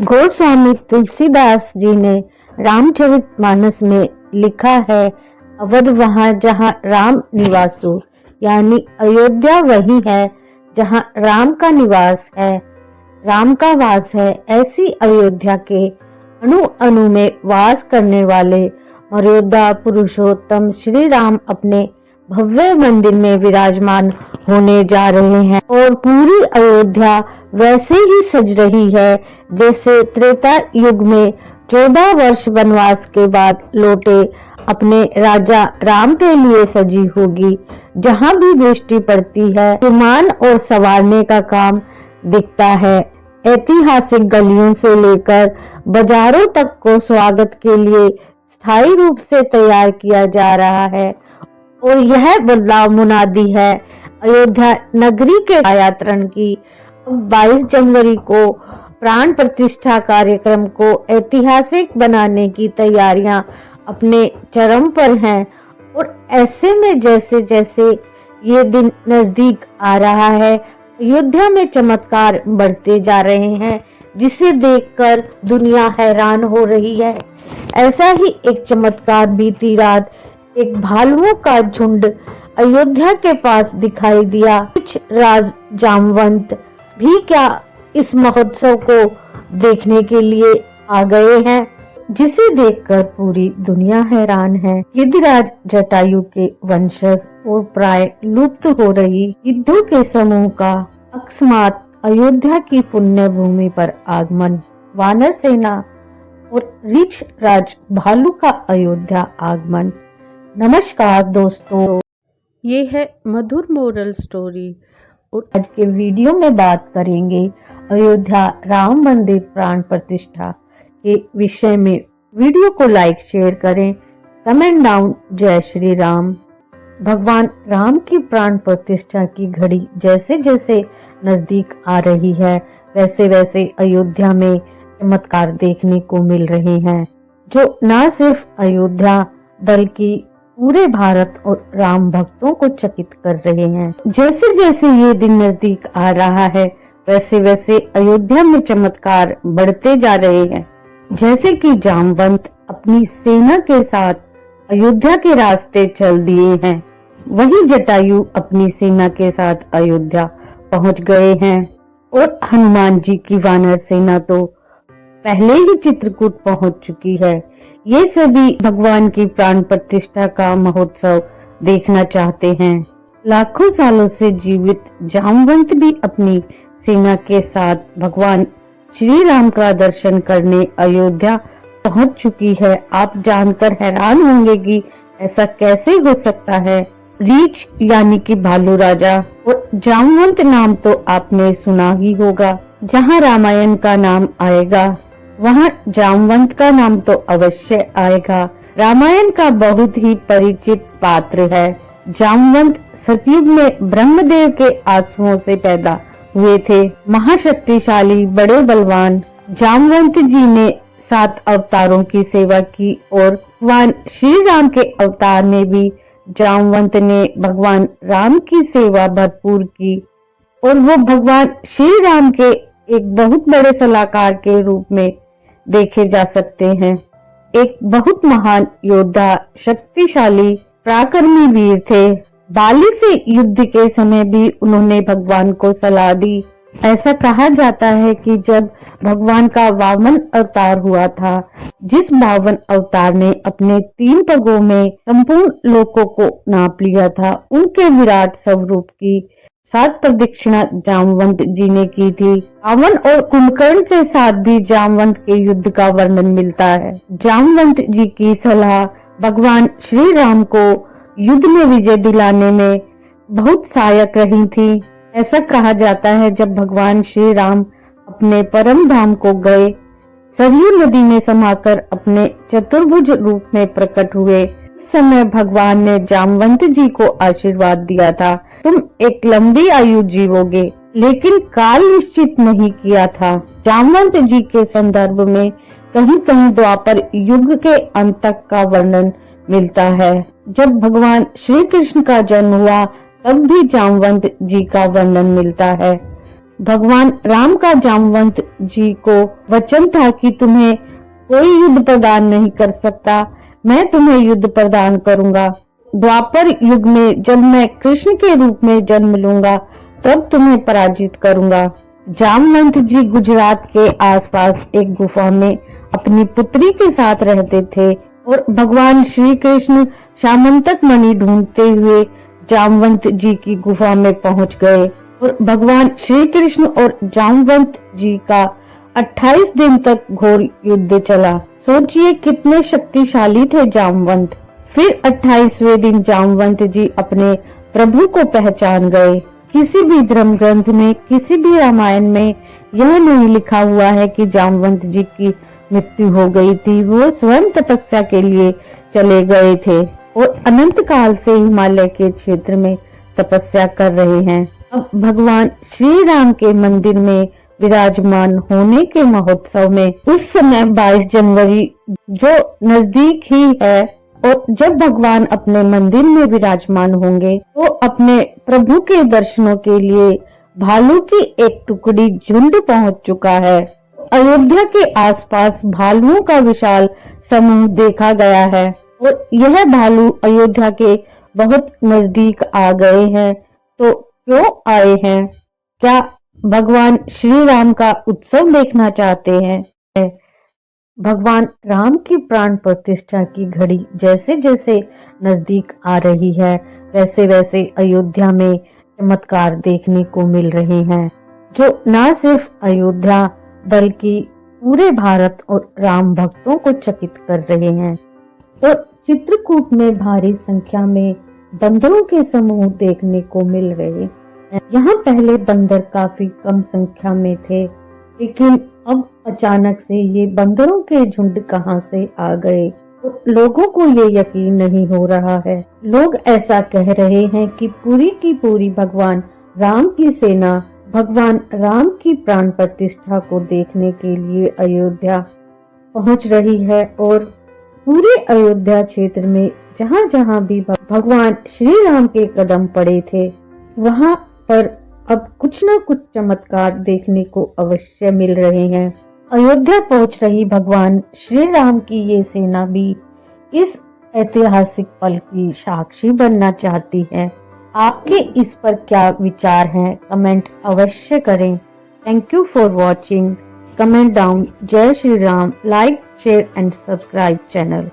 गोस्वामी तुलसीदास जी ने रामचरितमानस में लिखा है, अवध वहां जहां राम निवासो, यानी अयोध्या वही है जहां राम का निवास है, राम का वास है। ऐसी अयोध्या के अणु अणु में वास करने वाले मर्यादा पुरुषोत्तम श्री राम अपने भव्य मंदिर में विराजमान होने जा रहे हैं और पूरी अयोध्या वैसे ही सज रही है जैसे त्रेता युग में 14 वर्ष वनवास के बाद लौटे अपने राजा राम के लिए सजी होगी। जहां भी दृष्टि पड़ती है विमान और संवारने का काम दिखता है। ऐतिहासिक गलियों से लेकर बाजारों तक को स्वागत के लिए स्थायी रूप से तैयार किया जा रहा है और यह बदलाव मुनादी है अयोध्या नगरी के यात्रण की। 22 जनवरी को प्राण प्रतिष्ठा कार्यक्रम को ऐतिहासिक बनाने की तैयारियां अपने चरम पर हैं और ऐसे में जैसे जैसे ये दिन नजदीक आ रहा है अयोध्या में चमत्कार बढ़ते जा रहे हैं जिसे देखकर दुनिया हैरान हो रही है। ऐसा ही एक चमत्कार बीती रात एक भालुओं का झुंड अयोध्या के पास दिखाई दिया। कुछ राज जामवंत भी क्या इस महोत्सव को देखने के लिए आ गए हैं, जिसे देखकर पूरी दुनिया हैरान है। गिद्धराज जटायु के वंशज और प्राय लुप्त हो रही गिद्धों के समूह का अकस्मात अयोध्या की पुण्य भूमि पर आगमन, वानर सेना और रीछ राज भालू का अयोध्या आगमन। नमस्कार दोस्तों, ये है मधुर मोरल स्टोरी और आज के वीडियो में बात करेंगे अयोध्या राम मंदिर प्राण प्रतिष्ठा के विषय में। वीडियो को लाइक शेयर करें, कमेंट डाउन जय श्री राम। भगवान राम की प्राण प्रतिष्ठा की घड़ी जैसे जैसे नजदीक आ रही है वैसे वैसे अयोध्या में चमत्कार देखने को मिल रहे हैं जो न सिर्फ अयोध्या बल्कि पूरे भारत और राम भक्तों को चकित कर रहे हैं। जैसे जैसे ये दिन नजदीक आ रहा है वैसे वैसे अयोध्या में चमत्कार बढ़ते जा रहे हैं। जैसे कि जामवंत अपनी सेना के साथ अयोध्या के रास्ते चल दिए हैं, वहीं जटायु अपनी सेना के साथ अयोध्या पहुंच गए हैं और हनुमान जी की वानर सेना तो पहले ही चित्रकूट पहुंच चुकी है। ये सभी भगवान की प्राण प्रतिष्ठा का महोत्सव देखना चाहते हैं। लाखों सालों से जीवित जामवंत भी अपनी सेना के साथ भगवान श्री राम का दर्शन करने अयोध्या पहुंच चुकी है। आप जानकर हैरान होंगे कि ऐसा कैसे हो सकता है। रीछ यानी कि भालू राजा और जामवंत नाम तो आपने सुना ही होगा। जहां रामायण का नाम आएगा वहां जामवंत का नाम तो अवश्य आएगा। रामायण का बहुत ही परिचित पात्र है। जामवंत सतयुग में ब्रह्मदेव के आंसुओं से पैदा हुए थे। महाशक्तिशाली बड़े बलवान जामवंत जी ने 7 अवतारों की सेवा की और भगवान श्री राम के अवतार में भी जामवंत ने भगवान राम की सेवा भरपूर की और वो भगवान श्री राम के एक बहुत बड़े सलाहकार के रूप में देखे जा सकते हैं। एक बहुत महान योद्धा, शक्तिशाली पराक्रमी वीर थे। बाली से युद्ध के समय भी उन्होंने भगवान को सलाह दी। ऐसा कहा जाता है कि जब भगवान का वामन अवतार हुआ था, जिस वामन अवतार ने अपने 3 पगों में संपूर्ण लोकों को नाप लिया था, उनके विराट स्वरूप की 7 प्रदक्षिणा जामवंत जी ने की थी। रावण और कुंभकर्ण के साथ भी जामवंत के युद्ध का वर्णन मिलता है। जामवंत जी की सलाह भगवान श्री राम को युद्ध में विजय दिलाने में बहुत सहायक रही थी। ऐसा कहा जाता है जब भगवान श्री राम अपने परम धाम को गए, सरयू नदी में समाकर अपने चतुर्भुज रूप में प्रकट हुए, उस समय भगवान ने जामवंत जी को आशीर्वाद दिया था, तुम एक लंबी आयु जीवोगे, लेकिन काल निश्चित नहीं किया था। जामवंत जी के संदर्भ में कहीं कहीं द्वापर युग के अंत तक का वर्णन मिलता है। जब भगवान श्री कृष्ण का जन्म हुआ तब भी जामवंत जी का वर्णन मिलता है। भगवान राम का जामवंत जी को वचन था कि तुम्हें कोई युद्ध प्रदान नहीं कर सकता, मैं तुम्हें युद्ध प्रदान करूंगा। द्वापर युग में जब मैं कृष्ण के रूप में जन्म लूंगा तब तुम्हें पराजित करूंगा। जामवंत जी गुजरात के आसपास एक गुफा में अपनी पुत्री के साथ रहते थे और भगवान श्री कृष्ण श्यामंतक मणि ढूंढते हुए जामवंत जी की गुफा में पहुंच गए और भगवान श्री कृष्ण और जामवंत जी का 28 दिन तक घोर युद्ध चला। सोचिए कितने शक्तिशाली थे जामवंत। फिर 28वें दिन जामवंत जी अपने प्रभु को पहचान गए। किसी भी धर्म ग्रंथ में, किसी भी रामायण में यह नहीं लिखा हुआ है कि जामवंत जी की मृत्यु हो गई थी। वो स्वयं तपस्या के लिए चले गए थे और अनंत काल से हिमालय के क्षेत्र में तपस्या कर रहे हैं। अब भगवान श्री राम के मंदिर में विराजमान होने के महोत्सव में उस समय 22 जनवरी जो नजदीक ही है, और जब भगवान अपने मंदिर में विराजमान होंगे तो अपने प्रभु के दर्शनों के लिए भालू की एक टुकड़ी झुंड पहुंच चुका है। अयोध्या के आसपास भालुओं का विशाल समूह देखा गया है और यह भालू अयोध्या के बहुत नजदीक आ गए हैं। तो क्यों आए हैं? क्या भगवान श्री राम का उत्सव देखना चाहते हैं? भगवान राम की प्राण प्रतिष्ठा की घड़ी जैसे जैसे नजदीक आ रही है, वैसे वैसे अयोध्या में चमत्कार देखने को मिल रहे हैं, जो न सिर्फ अयोध्या बल्कि पूरे भारत और राम भक्तों को चकित कर रहे हैं। और चित्रकूट में भारी संख्या में बंदरों के समूह देखने को मिल रहे हैं। यहाँ पहले बंदर काफी कम संख्या में थे, लेकिन अब अचानक से ये बंदरों के झुंड कहां से आ गए? तो लोगों को ये यकीन नहीं हो रहा है। लोग ऐसा कह रहे हैं कि पूरी की पूरी भगवान राम की सेना भगवान राम की प्राण प्रतिष्ठा को देखने के लिए अयोध्या पहुंच रही है और पूरे अयोध्या क्षेत्र में जहां जहां भी भगवान श्री राम के कदम पड़े थे, वहां पर अब कुछ न कुछ चमत्कार देखने को अवश्य मिल रहे हैं। अयोध्या पहुंच रही भगवान श्री राम की ये सेना भी इस ऐतिहासिक पल की साक्षी बनना चाहती है। आपके इस पर क्या विचार हैं? कमेंट अवश्य करें। Thank you for watching. Comment down. जय Shri Ram. Like, share and subscribe channel.